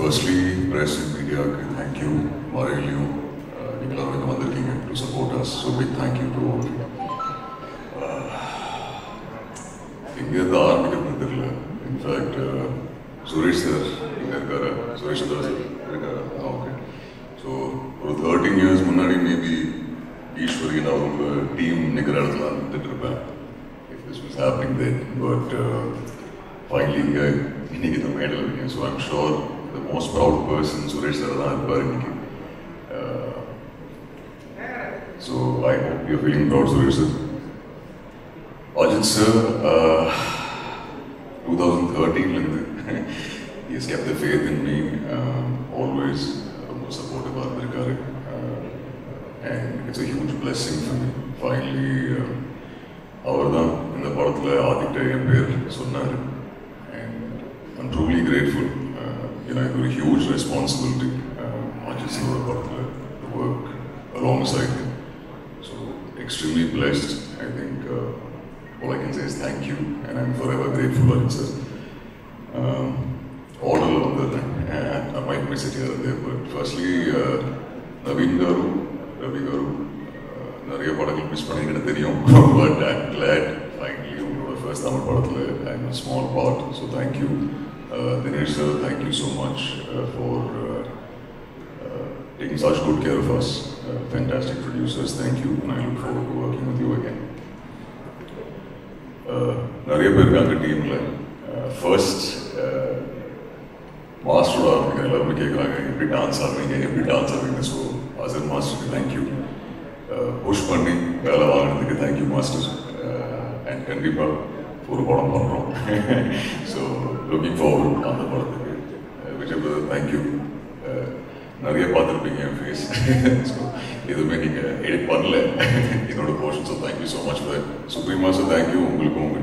firstly, press and media, thank you. Mariliu, to support us. So big thank you to all of you. In fact, Suresh sir, Suresh sir, okay. So for 13 years, maybe Ishwari and our team if this was happening then, but finally he got the medal. So I'm sure the most proud person, Suresh sir, so I hope you're feeling proud, Suresh sir. Ajit sir, 2013, he has kept the faith in me, always supportive of and it's a huge blessing for me. Finally, in the and I'm truly grateful. It's a huge responsibility, to work alongside him. So extremely blessed. I think all I can say is thank you, and I'm forever grateful, Ajit sir. Order on the I might miss it here and there, but firstly, Naveen Garu, Ravi Garu, Nariya Padagal miss panninga theriyum, but I'm glad finally you know the first Tamil padathula I'm a small part, so thank you. Dinesh sir, thank you so much for taking such good care of us. Fantastic producers, thank you, and I look forward to working with you again. Nariya Perkanga team first master every dance so Azhar master thank you. Push panni thank you master, and Kandipa for so looking forward on the Vijay brother, thank you. Nariya Pathirpinga your face. So this making edit panle portion, so thank you so much for that. Suprema sir, thank you.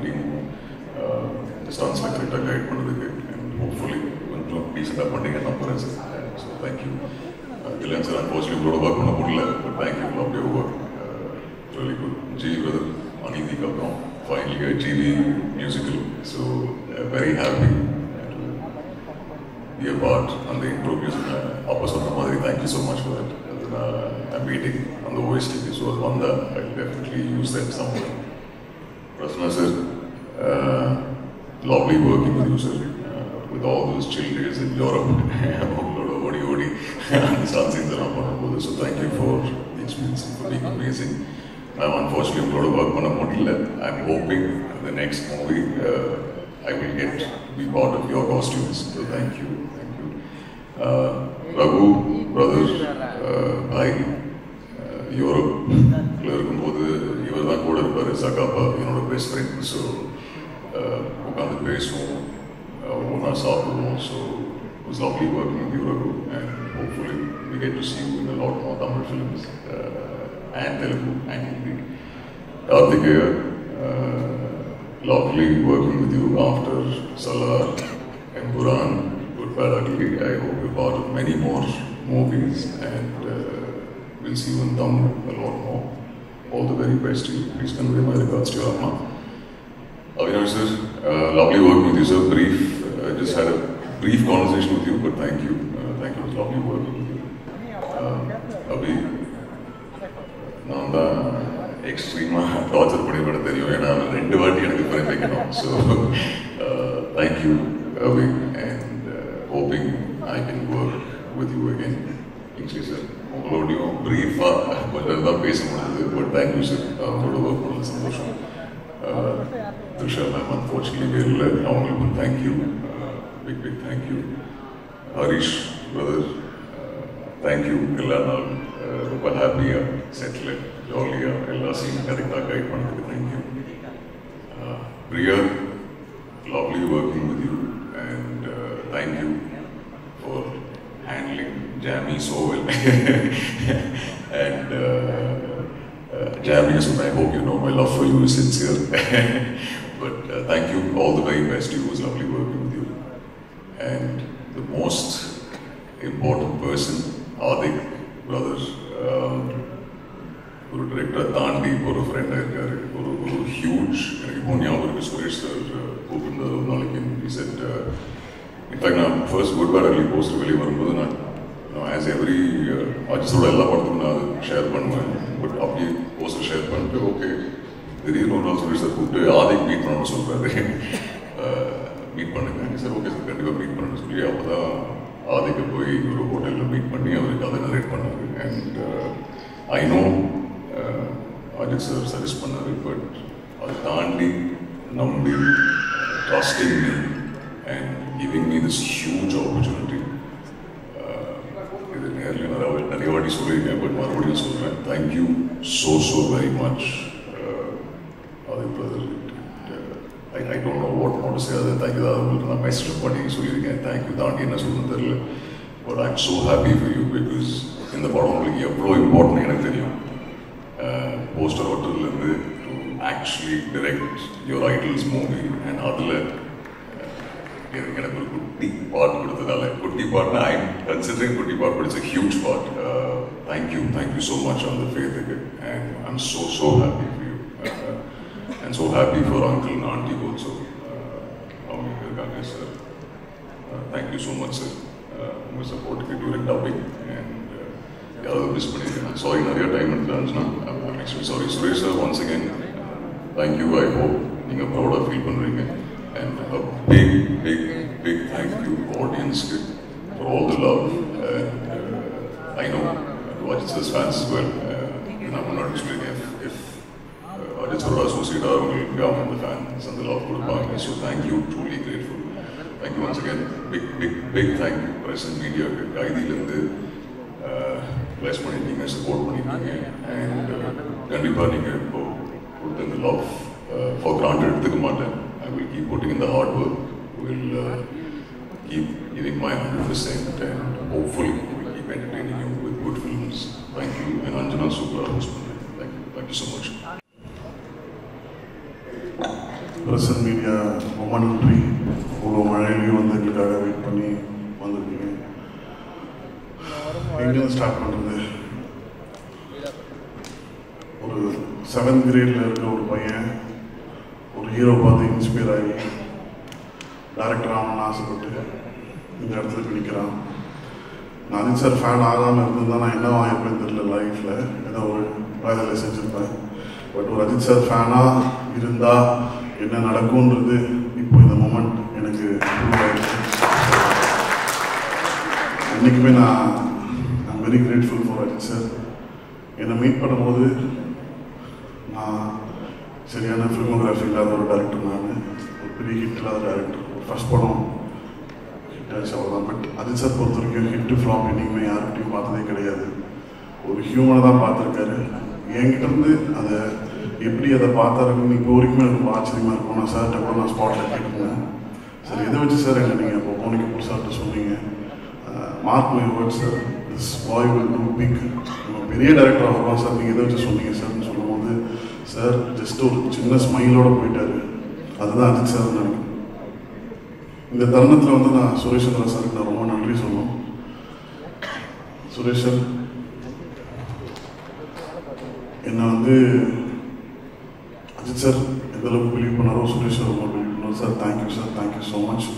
Team the stunts like guide and hopefully decent funding and number. So thank you. Dylan sir, unfortunately we work on but thank you, love your work. Really good. G brother, Aniti Kapram, finally a TV musical. So very happy to be a part on the intro music. Thank you so much for that. I'm waiting on the OST, so I'll definitely use that somewhere. Prasanna sir, lovely working with you sir. With all those chill days in Europe, so thank you for the experience, for being amazing. Unfortunately, I'm hoping the next movie I will get to be part of your costumes. So thank you, thank you. Raghu, brother, Bhai, Europe, you were not Zakapa, the best friend. So, so it was lovely working with you, Raghu, and hopefully we get to see you in a lot more Tamil films and Telugu and Hindi. Karthikeya, lovely working with you after Salar and Puran, Good Bad Ugly. I hope you're part of many more movies, and we'll see you in Tamil a lot more. All the very best to you. Please convey my regards to your Amma. Avinash sir, lovely working with you sir. I just had a brief conversation with you, but thank you. Thank you. It was lovely working with you. Abhi, extreme torture so thank you, Abhi, and hoping I can work with you again. Sir, brief, but thank you sir. Trisha ma'am, unfortunately, thank you. Big thank you. Harish, brother, thank you. Super happy, settled, jolly, thank you. Priya, lovely working with you, and thank you for handling Jamie so well. And Jamie, I hope you know my love for you is sincere. But thank you, all the very best. It was lovely working with you. And the most important person, Adik, brother, director Tandi, a friend, huge, he said, in fact நான் first good bad அர்லி poster வெளியே வரும்போது நான் as every அஜித்தோட எல்லா படத்துக்கும் நான் share பண்ணுவேன். But அப்படியே போஸ்டர் ஷேர் பண்ணிட்டு ஓகே திடீர்னு ஒரு நாள் சொல்லி சார் கூப்பிட்டு ஆதிக்கு மீட் பண்ணணும்னு சொல்கிறாரு. மீட் பண்ணுங்க சார், ஓகே சார் கண்டிப்பாக மீட் பண்ணணும்னு சொல்லி அப்போ தான் ஆதிக்கு போய் ஒரு ஹோட்டலில் மீட் பண்ணி அவருக்கு அதை நரேட் பண்ணார். And I know Ajith sir suggest பண்ணார், பட் அதை தாண்டி நம்பி trusting me and giving me this huge opportunity. இது நேரில் நிறைய வாட்டி சொல்லியிருக்கேன், பட் மறுபடியும் சொல்கிறேன். Thank you so very much. I don't know what more to say other than thank you. உங்களுக்கு நான் மெசேஜ் பண்ணி சொல்லியிருக்கேன். தேங்க்யூ தாண்டி என்ன சொல்லணும்னு தெரியல. But I am so happy for you because இந்த படம் உங்களுக்கு எவ்வளோ இம்பார்ட்டன்ட் எனக்கு தெரியும். போஸ்டர் ஹோட்டல்லேருந்து to actually direct your idols movie and அதில் எனக்கு ஒரு குட்டி பார்ட் கொடுத்ததால, குட்டி பார்ட்னா ஐ எம் கன்சிடரிங் குட்டி part, but it's a huge part. Thank you so much on the faith again, and I'm so happy for you, and so happy for uncle and auntie also. Sir, thank you so much sir, உங்கள் சப்போர்ட்டுக்கு during dubbing and யாராவது miss பண்ணியிருக்கேன் sorry, நிறைய time எடுத்துச்சுன்னா I'm actually sorry. Suresh sir, once again thank you. I hope நீங்கள் ப்ரௌடாக feel பண்ணுறீங்க. And a big thank you audience for all the love. I know to Ajit's fans as well. I'm not explaining if Ajit's associate are the fans and the love கொடுப்பாங்க. So thank you, truly grateful. Thank you once again. Big thank you present media கைதியிலிருந்து bless பண்ணிட்டீங்க, support பண்ணிட்டீங்க. And கண்டிப்பாக நீங்கள் இப்போ கொடுத்த இந்த love for granted எடுத்துக்க மாட்டேன். I will keep putting in the hard work, will keep giving my 100% and hopefully will keep entertaining you with good films. Thank you, and Anjana super host. Thank you so much. Present media ரொம்ப நன்றி. இவ்வளோ மழையிலையும் வந்து எங்களுக்காக wait பண்ணி வந்திருக்கீங்க. எங்கேருந்து start பண்ணுறது? ஒரு 7th கிரேடில் இருக்க ஒரு பையன் ஒரு ஹீரோ பார்த்து இன்ஸ்பயர் ஆகி டேரக்டர் ஆகணும்னு ஆசைப்பட்டு இந்த இடத்துல போய் நிற்கிறான். நான் அஜித் சார் ஃபேன் ஆகாமல் இருந்திருந்தா நான் என்ன வாங்கியிருப்பேன்னு தெரியல லைஃப்பில், ஏதோ ஒரு வேலையில் செஞ்சுருப்பேன். பட் ஒரு அஜித் சார் ஃபேனாக இருந்தால் என்ன நடக்கும்ன்றது இப்போ இந்த மொமெண்ட் எனக்கு என்றைக்குமே I'm very grateful for Ajith sir. என்னை மீட் பண்ணும்போது நான் சரியான ஃபிலிமோகிராஃபி இல்லாத ஒரு டேரக்டர், நான் ஒரு பெரிய ஹிட் இல்லாத டேரக்டர். ஃபர்ஸ்ட் படம் ஹிட் ஆச்சு அவ்வளோதான். பட் அஜித் சார் பொறுத்த வரைக்கும் ஹிட்டு ஃப்ளாப் என்றைக்குமே யாருக்கிட்டையும் பார்த்ததே கிடையாது. ஒரு ஹியூமனை தான் பார்த்துருக்காரு. என்கிட்டருந்து அதை எப்படி அதை பார்த்தாருன்னு இப்போ வரைக்குமே எனக்கு ரொம்ப ஆச்சரியமாக இருக்கும். நான் சார்கிட்ட கூட நான் ஸ்பாட்டில் கேட்டுருந்தேன், சார் எதை வச்சு சார் எங்கே நீங்கள் இப்போ மோனிகா பூர் சார்கிட்ட சொன்னீங்க, mark my word sir, this boy will do big, பெரிய டேரக்டர் ஆகிறோம் சார், நீங்கள் எதை வச்சு சொன்னீங்க சார்னு சொல்லும்போது சார் ஜஸ்ட் ஒரு சின்ன ஸ்மைலோடு போயிட்டார். அதுதான் அஜித் சார் நினைக்கிறேன். இந்த தருணத்தில் வந்து நான் சுரேஷ் சந்திரா சாருக்கு நான் ரொம்ப நன்றி சொல்லணும். சுரேஷ் சார் என்னை வந்து அஜித் சார் எந்த அளவுக்கு பிலீவ் பண்ணாரோ சுரேஷ் சார் ரொம்ப பிலீவ் பண்ணார். Sir thank you sir, thank you so much.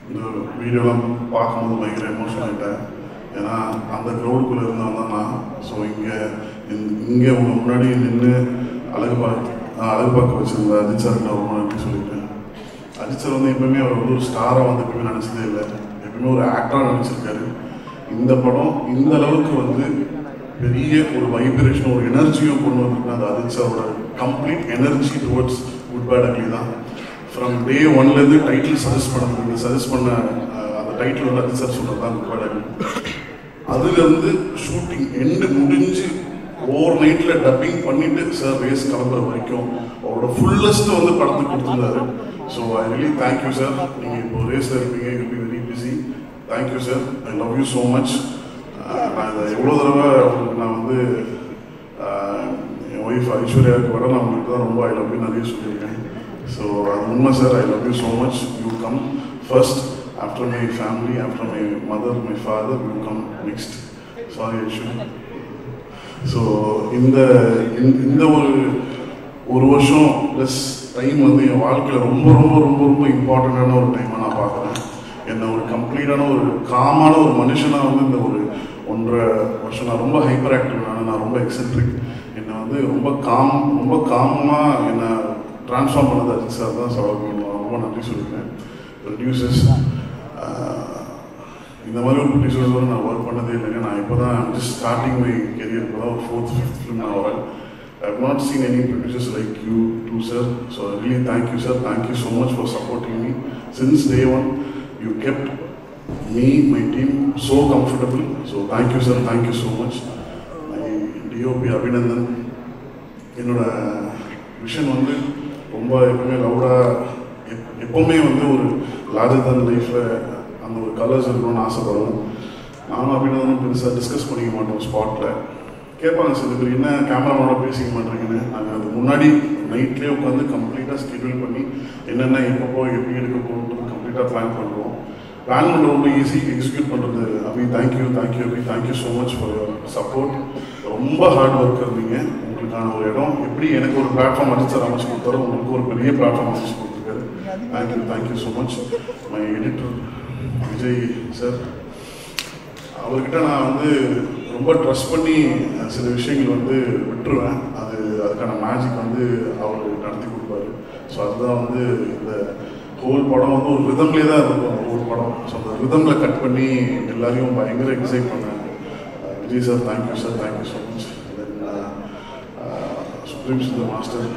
இந்த வீடியோலாம் பார்க்கும்போது பயங்கர எமோஷனல் ஆகிட்டேன். ஏன்னா அந்த க்ரௌடுக்குள்ளே இருந்தவன் தான் நான். ஸோ இங்கே உங்கள் முன்னாடி நின்று அழகு பார்க்க வச்சுருந்த அஜித் சாருக்கு நான் ரொம்ப நன்றி சொல்லியிருக்கேன். அஜித் சார் வந்து எப்பவுமே அவர் வந்து ஒரு ஸ்டாராக வந்து எப்பவுமே நினச்சதே இல்லை, எப்பவுமே ஒரு ஆக்டராக நினச்சிருக்காரு. இந்த படம் இந்த அளவுக்கு வந்து பெரிய ஒரு வைப்ரேஷன், ஒரு எனர்ஜியும் கொண்டு வந்துருக்கு. அந்த அஜித் சாரோட complete energy towards good bad ugly தான். ஃப்ரம் டே 1லேருந்து டைட்டில் சஜஸ்ட் பண்ண அந்த டைட்டில் வந்து அஜித் சார் சொன்னது தான் குட் பேட் அக்லி. அதுலேருந்து ஷூட்டிங் எண்டு முடிஞ்சு ஓவர் நைட்டில் டப்பிங் பண்ணிட்டு சார் ரேஸ் கிளம்புற வரைக்கும் அவரோட ஃபுல்லஸ்ட்டு வந்து படத்துக்கு கொடுத்துருந்தாரு. So I really thank you sir. நீங்கள் இப்போ ரேஸில் இருப்பீங்க, you be very busy. Thank you sir, I love you so much. நான் இதை எவ்வளோ தடவை அவங்களுக்கு நான் வந்து என் ஒய்ஃப் ஐஸ்வர்யாவுக்கு விட நான் உங்களுக்கு தான் ரொம்ப ஐ லவ் யூ நிறைய சொல்லியிருக்கேன். ஸோ அது உண்மை sir, I love you so much. You come first, after my family, after my mother, my father, you come next. Sorry Aishwarya. So இந்த ஒரு வருஷம் ப்ளஸ் டைம் வந்து என் வாழ்க்கையில் ரொம்ப ரொம்ப ரொம்ப ரொம்ப இம்பார்ட்டண்ட்டான ஒரு டைமாக நான் பார்க்குறேன். என்னை ஒரு கம்ப்ளீட்டான ஒரு காமான ஒரு மனுஷனாக வந்து இந்த ஒரு 1.5 வருஷம் நான் ரொம்ப ஹைப்பர் ஆக்டிவ், நான் ரொம்ப எக்ஸென்ட்ரிக், என்னை வந்து ரொம்ப காமமாக என்னை ட்ரான்ஸ்ஃபார்ம் பண்ணது அஜித் சார் தான். நான் ரொம்ப நன்றி சொல்லிக்கிறேன். ப்ரொடியூசர்ஸ், இந்த மாதிரி ஒரு ப்ரொடியூசர்ஸோடு நான் ஒர்க் பண்ணதே இல்லைங்க. நான் இப்போ தான் ஜஸ்ட் ஸ்டார்டிங் மை கெரியர், இப்போ தான் ஒரு 4th 5th ஃபிலிம் நான் வரேன். I have not seen any producers like you too, sir. So I really thank you, sir. Thank you so much for supporting me. Since day one, you kept me, my team, so comfortable. So thank you, sir. Thank you so much. My DOP Abhinandan, என்னோட vision வந்து ரொம்ப எப்பவுமே லவுடாக, எப்பவுமே வந்து ஒரு larger தன் லைஃப்பில் அந்த ஒரு கலர்ஸ் இருக்கணும்னு ஆசைப்படுவோம். நானும் அபிநந்தனும் பெருசாக டிஸ்கஸ் பண்ணிக்க மாட்டோம். ஸ்பாட்டில் கேட்பாங்க சில பேர், என்ன கேமராவோட பேசிக்க மாட்டேங்கன்னு. நாங்கள் அது முன்னாடி நைட்லேயே உட்காந்து கம்ப்ளீட்டாக ஸ்கெடியூல் பண்ணி என்னென்ன எப்போ எப்படி எடுக்க போகணுன்றது கம்ப்ளீட்டாக பிளான் பண்ணுறோம். பிளான் பண்ணுறது ரொம்ப ஈஸி, எக்ஸிக்யூட் பண்ணுறது Abhi thank you Abhi, thank you so much for your support. ரொம்ப ஹார்ட் ஒர்க் இருந்தீங்க. உங்களுக்கான ஒரு இடம் எப்படி எனக்கு ஒரு பிளாட்ஃபார்ம் அஜித் சார் அமைச்சு கொடுத்தாரோ உங்களுக்கு ஒரு பெரிய பிளாட்ஃபார்ம் அமைச்சு கொடுத்துருக்காரு. Thank you so much. My editor Vijay sir, அவர்கிட்ட நான் வந்து ரொம்ப ட்ரஸ்ட் பண்ணி சில விஷயங்கள் வந்து விட்டுருவேன். அதுக்கான மேஜிக் வந்து அவர் நடத்தி கொடுப்பாரு. ஸோ அதுதான் வந்து இந்த ஹோல் படம் வந்து ஒரு ரிதம்லேயே தான் இருக்கும் ஒவ்வொரு படம். ஸோ அந்த ரிதமில் கட் பண்ணி எல்லாரையும் பயங்கர எக்ஸைட் பண்ணேன். Vijay sir thank you so much. Then supreme Sundar master,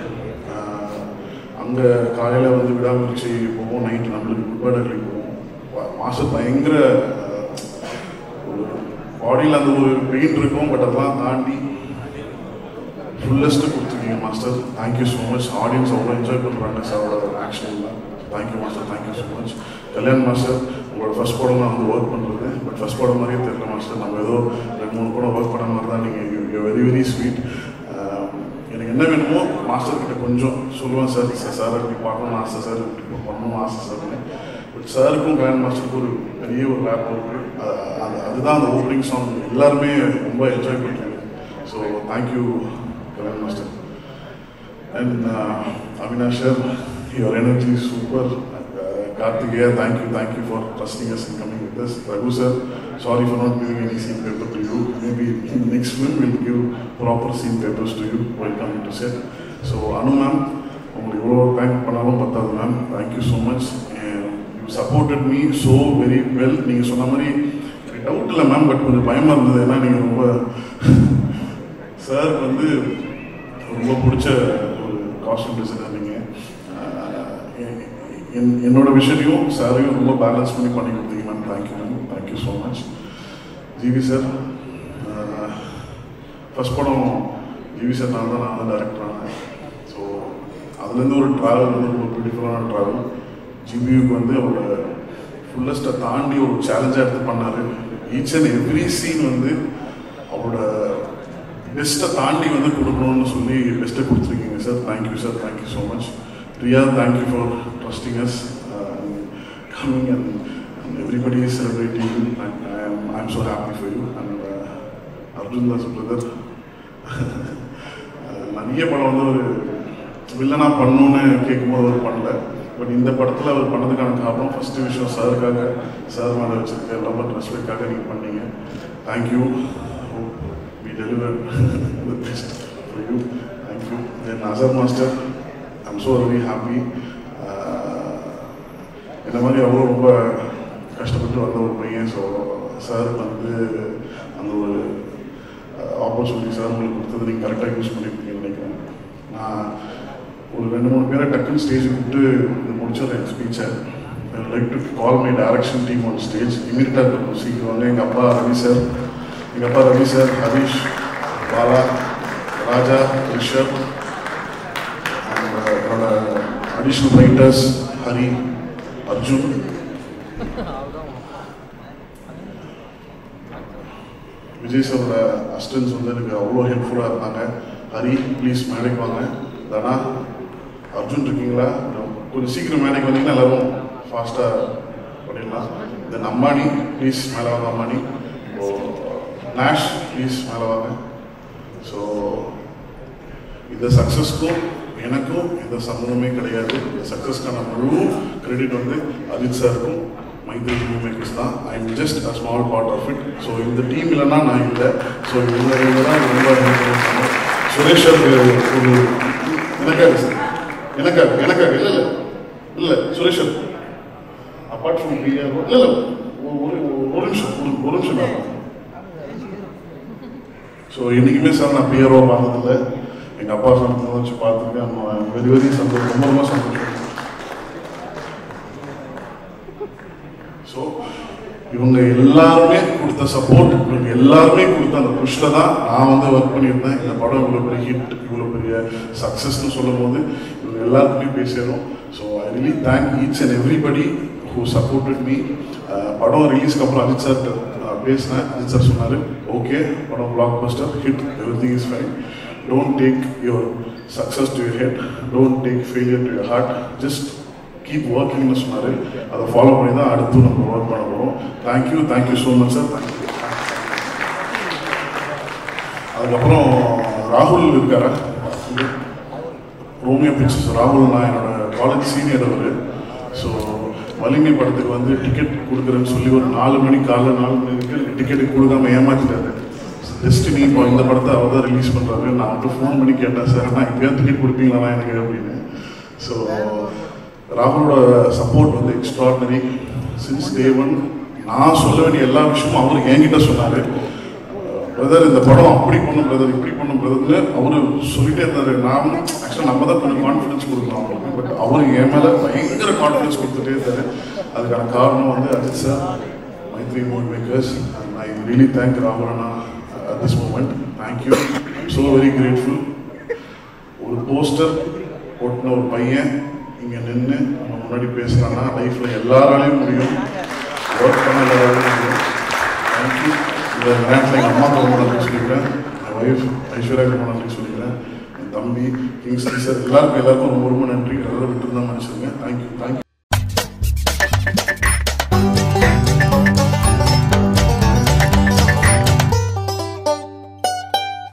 அங்கே காலையில் வந்து விடாமுயற்சி போவோம், நைட்டு நம்மளுக்கு குட்பாடர்லி போவோம். மாஸ்டர் பயங்கர பாடியில் அந்த ஒரு பெயின் இருக்கும், பட் அதெல்லாம் தாண்டி ஃபுல்லஸ்ட்டு கொடுத்துருக்கீங்க master. Thank you so much. Audience அவ்வளோ என்ஜாய் பண்ணுறாங்க சாரோட ஆக்ஷன் தான். Thank you master, thank you so much. Kalyan master, உங்களோட ஃபஸ்ட் படம் நான் வந்து ஒர்க் பண்ணுறது, பட் ஃபஸ்ட் படம் மாதிரியே தெரியல மாஸ்டர். நம்ம ஏதோ 2-3 படம் ஒர்க் பண்ண மாதிரி தான். நீங்கள் வெரி வெரி ஸ்வீட். எனக்கு என்ன வேணுமோ மாஸ்டர்கிட்ட கொஞ்சம் சொல்லுவேன், சார் இப்படி பண்ணணும்னு ஆசை, சார் இப்படி பண்ணணும்னு ஆசை சார்னு. பட் சாருக்கும் கிராண்ட் மாஸ்டருக்கும் ஒரு பெரிய ஒரு லேப் இருக்குது. அதுதான் அந்த ஓப்பனிங் சாங் எல்லாருமே ரொம்ப என்ஜாய் பண்ணுறாங்க. So thank you grand master. And Avinash sir, your energy super. Karthikeya, thank you for trusting us and coming with us. Raghu sir, sorry for not giving any scene paper to you. Maybe in the next film we'll give proper scene papers to you while coming to set. So Anu ma'am, உங்களுக்கு எவ்வளோ thank பண்ணாலும் பத்தாது ma'am. Thank you so much. You supported me so very well. நீங்கள் சொன்ன மாதிரி doubt இல்லை ma'am, but கொஞ்சம் பயமாக இருந்தது. ஏன்னா நீங்கள் ரொம்ப சாருக்கு வந்து ரொம்ப பிடிச்ச ஒரு காஸ்டியூம் டிசைனர். நீங்கள் என்னோட விஷயத்தையும் சாரையும் ரொம்ப பேலன்ஸ் பண்ணி கொடுத்தீங்க ma'am. Thank you so much. GV sir, first படம் ஜிவி சார் நான் தான் டைரக்டர் ஆனேன். ஸோ அதுலேருந்து ஒரு ட்ராவல் வந்து ரொம்ப பியூட்டிஃபுல்லான ட்ராவல். ஜிவியுக்கு வந்து அவரோட ஃபுல்லஸ்ட்டை தாண்டி ஒரு சேலஞ்சாக எடுத்து பண்ணார். ஈச் அண்ட் எவ்ரி சீன் வந்து அவரோட பெஸ்ட்டை தாண்டி வந்து கொடுக்கணும்னு சொல்லி பெஸ்ட்டை கொடுத்துருக்கீங்க sir. Thank you so much. Priya, thank you for trusting us, coming and everybody is celebrating you, and I'm so happy for you. And Arjun Das brother, நிறைய படம் வந்து ஒரு வில்லனாக பண்ணணுன்னு கேட்கும்போது அவர் பண்ணல. பட் இந்த படத்தில் அவர் பண்ணதுக்கான காரணம் ஃபஸ்ட்டு விஷயம் சாருக்காக, சார் மேலே வச்சுருக்க லவ் அண்ட் ரெஸ்பெக்டாக நீங்கள் பண்ணீங்க. Thank you. we delivered the best for you. Thank you. Then Azhar Master, I'm so very happy. இந்த மாதிரி அவ்வளோ ரொம்ப கஷ்டப்பட்டு வந்த ஒரு பையன். ஸோ சார் வந்து அந்த ஒரு ஆப்பர்ச்சுனிட்டி சார் உங்களுக்கு கொடுத்தது நீங்கள் கரெக்டாக யூஸ் பண்ணியிருக்கீங்கன்னு நினைக்கிறேன். நான் ஒரு 2-3 பேரை டக்குன்னு ஸ்டேஜ் கூப்பிட்டு முடிச்சிடுறேன் ஸ்பீச்சை. I like to call my direction team on stage. இமீடியட்டாக இருக்கும் சீக்கிரம். எங்கள் அப்பா ரவி சார், ஹரிஷ், பாலா, ராஜா, ரிஷப், என்னோட அடிஷ்னல் ரைட்டர்ஸ் ஹரி, அர்ஜுன், விஜய் சாரோட அசிஸ்டன்ஸ் வந்து எனக்கு அவ்வளோ ஹெல்ப்ஃபுல்லாக இருந்தாங்க. ஹரி ப்ளீஸ் மேடைக்கு வாங்க. தனா, அர்ஜுன் இருக்கீங்களா? கொஞ்சம் சீக்கிரம் மேடைக்கு வந்தீங்கன்னா எல்லோரும் ஃபாஸ்ட்டாக பண்ணிடலாம். தென் அம்மானி ப்ளீஸ் மேலே வாங்க. அம்மானி, நேஷ் ப்ளீஸ் மேலே வாங்க. ஸோ இந்த சக்ஸஸ்க்கும் எனக்கும் எந்த சம்மந்தமே கிடையாது. இந்த சக்ஸஸ்க்கான முழு கிரெடிட் வந்து அஜித் சாருக்கும் மைத்ரி மூவி மேக்கர்ஸ் தான். I am just a small part of it. So இந்த டீம் இல்லைன்னா நான் இல்லை. ஸோ இவங்க தான் ரொம்ப சுரேஷ் சார் ஒரு எனக்காக சார் எனக்காக இல்லை இல்லை இல்லை Suresh sir apart from PR இல்லை இல்லை ஒரு நிமிஷம் நான் ஸோ என்றைக்குமே சார் நான் பிஆர்ஓ பார்த்ததில்லை. எங்கள் அப்பா சமயத்தில் வச்சு பார்த்துருக்கேன். வெரி வெரி சந்தோஷம், ரொம்ப ரொம்ப சந்தோஷம். ஸோ இவங்க எல்லாருமே கொடுத்த சப்போர்ட், இவங்க எல்லாருமே கொடுத்த அந்த புஷ்ல தான் நான் வந்து ஒர்க் பண்ணியிருந்தேன். இந்த படம் இவ்வளோ பெரிய ஹிட், இவ்வளோ பெரிய சக்ஸஸ்ன்னு சொல்லும் போது இவங்க எல்லாருக்குமே பேசிடுறோம். So I really thank each and everybody who supported me. படம் ரிலீஸ்க்கு அப்புறம் அஜித் சார் பேசினேன். அஜித் சார் சொன்னார், ஓகே படம் blockbuster hit, everything is fine, don't take your success to your head, don't take failure to your heart, just keep ஒர்க்கிங்னு சொன்னார். அதை follow பண்ணி தான் அடுத்து நம்ம ஒர்க் பண்ண போகிறோம். Thank you so much sir. Thank you. அதுக்கப்புறம் ராகுல் இருக்காரா, ரோமியோ பிக்சர்ஸ் ராகுல், நான் என்னோட காலேஜ் சீனியர் அவர். ஸோ வலிமை படத்துக்கு வந்து டிக்கெட் கொடுக்குறேன்னு சொல்லி ஒரு 4 மணி காலைல 4 மணிக்கு டிக்கெட்டு கொடுக்காம ஏமாற்றிட்டாரு. டெஸ்டினி இப்போ இந்த படத்தை அவர் தான் ரிலீஸ் பண்ணுறாரு. நான் வந்து ஃபோன் பண்ணி கேட்டேன், சார் நான் இப்போயாவது டிக்கெட் கொடுப்பீங்களா எனக்கு அப்படின்னு. ஸோ ராகுலோட சப்போர்ட் வந்து எக்ஸ்ட்ராடினரி. சின்ஸ் டே ஒன் நான் சொல்ல வேண்டிய எல்லா விஷயமும் அவர் என்கிட்ட சொன்னார். பிரதர் இந்த படம் அப்படி பண்ணும் பிரதர், இப்படி பண்ணும் பிரதர்னு அவர் சொல்லிட்டே இருந்தார். நான் ஆக்சுவலாக நம்ம தான் கொஞ்சம் கான்ஃபிடன்ஸ் கொடுக்கணும் அவங்களுக்கு, பட் அவர் என் மேலே பயங்கர கான்ஃபிடன்ஸ் கொடுத்துட்டே இருந்தார். அதுக்கான காரணம் வந்து Ajith sir, Mythri movie makers. And I really thank ராகுல் அண்ணா at this moment. Thank you, so very grateful. ஒரு போஸ்டர் போட்டின ஒரு பையன் இங்கே நின்று நம்ம முன்னாடி பேசுகிறான்னா லைஃப்பில் எல்லாராலையும் முடியும், ஒர்க் பண்ண எல்லாராலையும் முடியும். தேங்க்யூ. இந்த நேரத்தில் எங்கள் அம்மாவுக்கு ரொம்ப நன்றி சொல்லிக்கிறேன், என் ஒய்ஃப் ஐஸ்வர்யாவுக்கு ரொம்ப நன்றி சொல்லிக்கிறேன், என் தம்பி கிங்ஸ்லி சார், எல்லாருக்கும் ரொம்ப ரொம்ப நன்றி. எல்லாரும் விட்டு தான் மனுஷங்க. தேங்க்யூ.